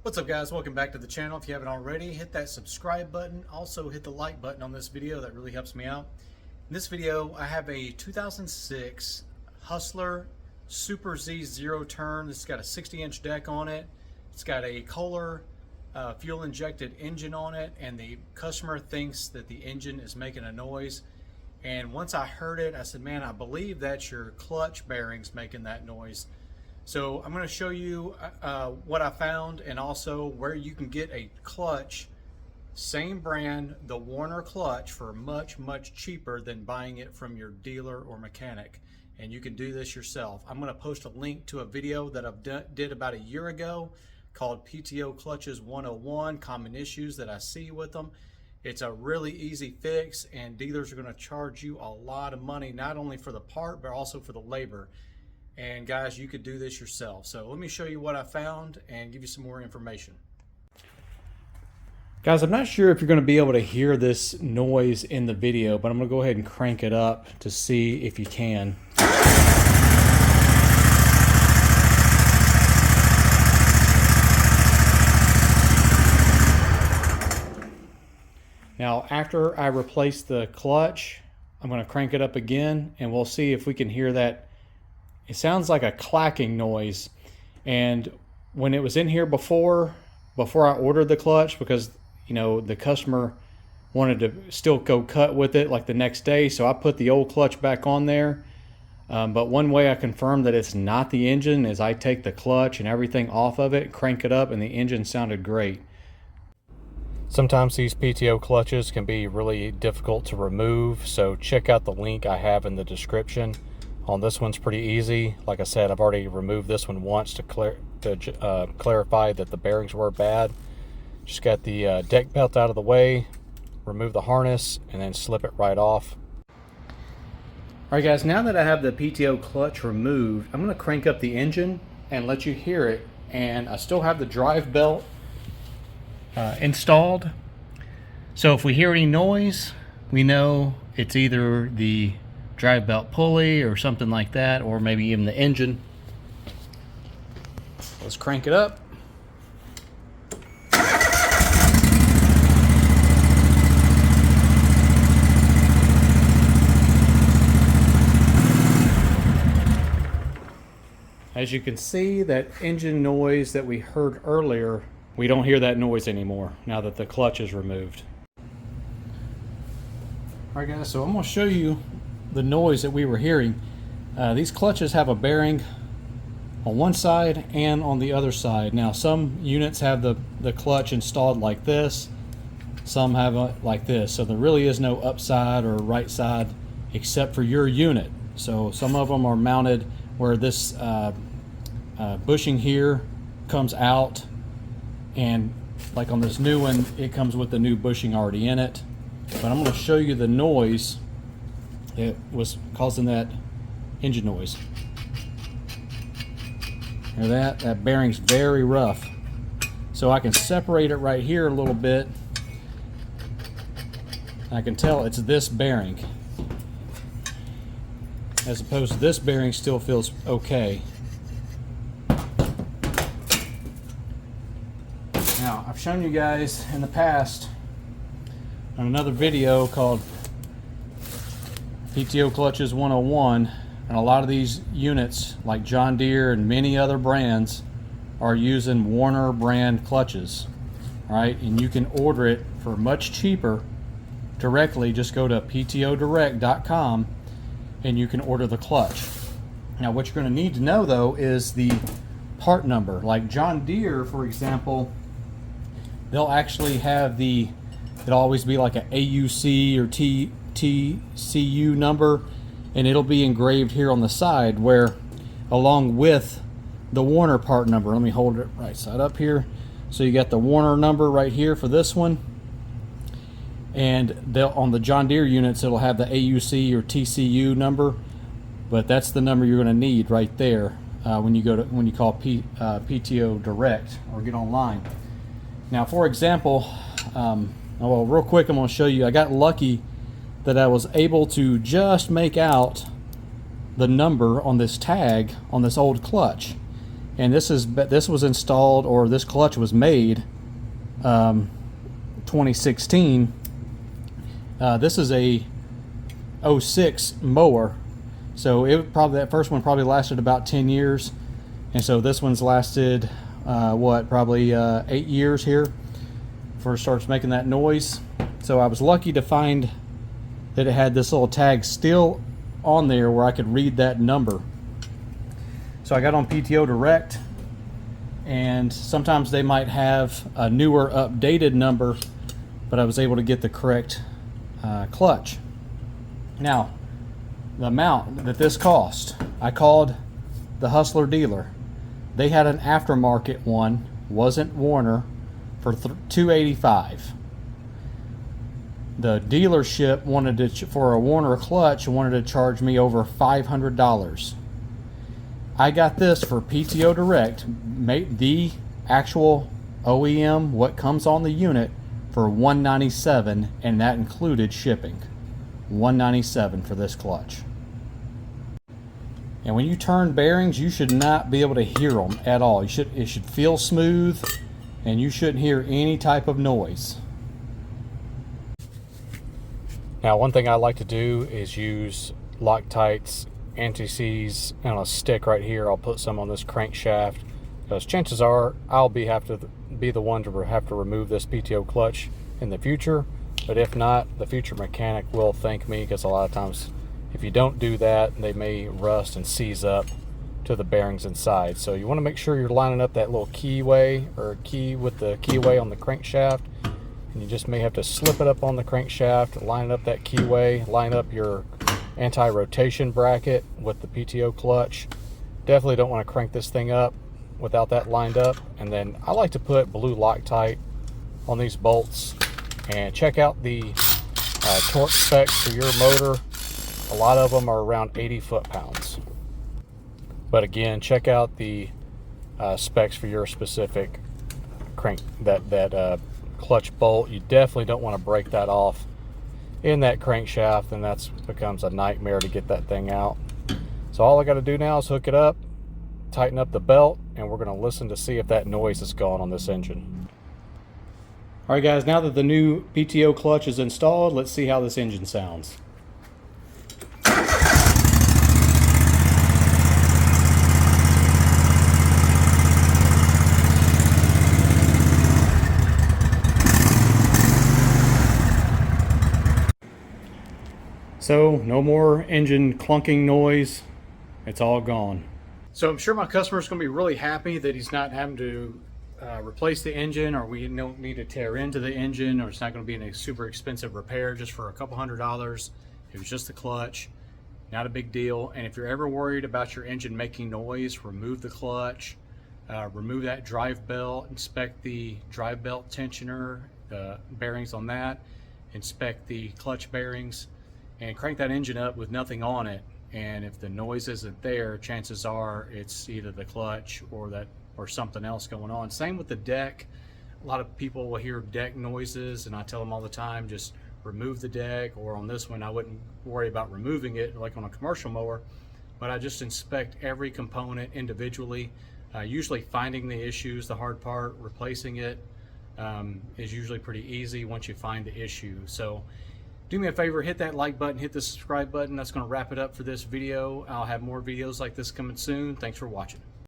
What's up, guys? Welcome back to the channel. If you haven't already, hit that subscribe button. Also hit the like button on this video. That really helps me out. In this video, I have a 2006 Hustler Super Z zero turn. This has got a 60-inch deck on it. It's got a Kohler fuel injected engine on it, and the customer thinks that the engine is making a noise. And once I heard it, I said, man, I believe that's your clutch bearings making that noise. So I'm going to show you what I found, and also where you can get a clutch, same brand, the Warner clutch, for much cheaper than buying it from your dealer or mechanic. And you can do this yourself. I'm going to post a link to a video that I've did about a year ago called PTO Clutches 101, Common Issues That I See with Them. It's a really easy fix, and dealers are going to charge you a lot of money, not only for the part, but also for the labor. And guys, you could do this yourself. So let me show you what I found and give you some more information. Guys, I'm not sure if you're going to be able to hear this noise in the video, but I'm going to go ahead and crank it up to see if you can. Now, after I replace the clutch, I'm going to crank it up again, and we'll see if we can hear that. It sounds like a clacking noise. And when it was in here before I ordered the clutch, because you know the customer wanted to still go cut with it like the next day, so I put the old clutch back on there. But one way I confirmed that it's not the engine is I take the clutch and everything off of it, crank it up, and the engine sounded great. Sometimes these PTO clutches can be really difficult to remove, so check out the link I have in the description. On this one's pretty easy. Like I said, I've already removed this one once to clarify that the bearings were bad. Just got the deck belt out of the way, remove the harness, and then slip it right off. Alright guys, now that I have the PTO clutch removed, I'm going to crank up the engine and let you hear it. And I still have the drive belt installed. So if we hear any noise, we know it's either the drive belt pulley or something like that, or maybe even the engine. Let's crank it up. As you can see, that engine noise that we heard earlier, we don't hear that noise anymore now that the clutch is removed. Alright guys, so I'm going to show you the noise that we were hearing. These clutches have a bearing on one side and on the other side. Now some units have the clutch installed like this, some have it like this, so there really is no upside or right side except for your unit. So some of them are mounted where this bushing here comes out, and like on this new one, it comes with the new bushing already in it. But I'm going to show you the noise it was causing that engine noise. Hear that? That bearing's very rough. So I can separate it right here a little bit. I can tell it's this bearing, as opposed to this bearing still feels okay. Now, I've shown you guys in the past on another video called PTO Clutches 101, and a lot of these units like John Deere and many other brands are using Warner brand clutches. Alright, and you can order it for much cheaper directly. Just go to ptodirect.com and you can order the clutch. Now what you're going to need to know though is the part number. Like John Deere, for example, they'll actually have it'll always be like a AUC or TCU number, and it'll be engraved here on the side, where along with the Warner part number. Let me hold it right side up here. So you got the Warner number right here for this one, and on the John Deere units it'll have the AUC or TCU number, but that's the number you're going to need right there when you call PTO Direct or get online. Now for example, well, real quick, I'm going to show you. I got lucky that I was able to just make out the number on this tag on this old clutch. And this was installed, or this clutch was made 2016. This is a 06 mower, so that first one probably lasted about 10 years, and so this one's lasted probably 8 years here before it starts making that noise. So I was lucky to find that it had this little tag still on there where I could read that number. So I got on PTO Direct, and sometimes they might have a newer updated number, but I was able to get the correct clutch. Now, the amount that this cost, I called the Hustler dealer. They had an aftermarket one, wasn't Warner, for $285. The dealership wanted to, for a Warner clutch, wanted to charge me over $500. I got this for PTO Direct, the actual OEM, what comes on the unit, for $197, and that included shipping. $197 for this clutch. And when you turn bearings, you should not be able to hear them at all. It should feel smooth, and you shouldn't hear any type of noise. Now, one thing I like to do is use Loctite's anti-seize on a stick right here. I'll put some on this crankshaft, because chances are I'll have to be the one to have to remove this PTO clutch in the future. But if not, the future mechanic will thank me, because a lot of times if you don't do that, they may rust and seize up to the bearings inside. So you want to make sure you're lining up that little keyway, or key with the keyway on the crankshaft, and you just may have to slip it up on the crankshaft, line up that keyway, line up your anti-rotation bracket with the PTO clutch. Definitely don't want to crank this thing up without that lined up. And then I like to put blue Loctite on these bolts, and check out the torque specs for your motor. A lot of them are around 80 foot-pounds. But again, check out the specs for your specific crank, that clutch bolt. You definitely don't want to break that off in that crankshaft, and that becomes a nightmare to get that thing out. So all I got to do now is hook it up, tighten up the belt, and we're going to listen to see if that noise is gone on this engine. Alright guys, now that the new PTO clutch is installed, let's see how this engine sounds. So no more engine clunking noise, it's all gone. So I'm sure my customer's going to be really happy that he's not having to replace the engine, or we don't need to tear into the engine, or it's not going to be a super expensive repair just for a couple $100. It was just the clutch, not a big deal. And if you're ever worried about your engine making noise, remove the clutch, remove that drive belt, inspect the drive belt tensioner, the bearings on that, inspect the clutch bearings, and crank that engine up with nothing on it. And if the noise isn't there, chances are it's either the clutch or something else going on. Same with the deck. A lot of people will hear deck noises, and I tell them all the time, just remove the deck. Or on this one, I wouldn't worry about removing it like on a commercial mower, but I just inspect every component individually. Usually finding the issues, the hard part. Replacing it is usually pretty easy once you find the issue. So do me a favor, hit that like button, hit the subscribe button. That's going to wrap it up for this video. I'll have more videos like this coming soon. Thanks for watching.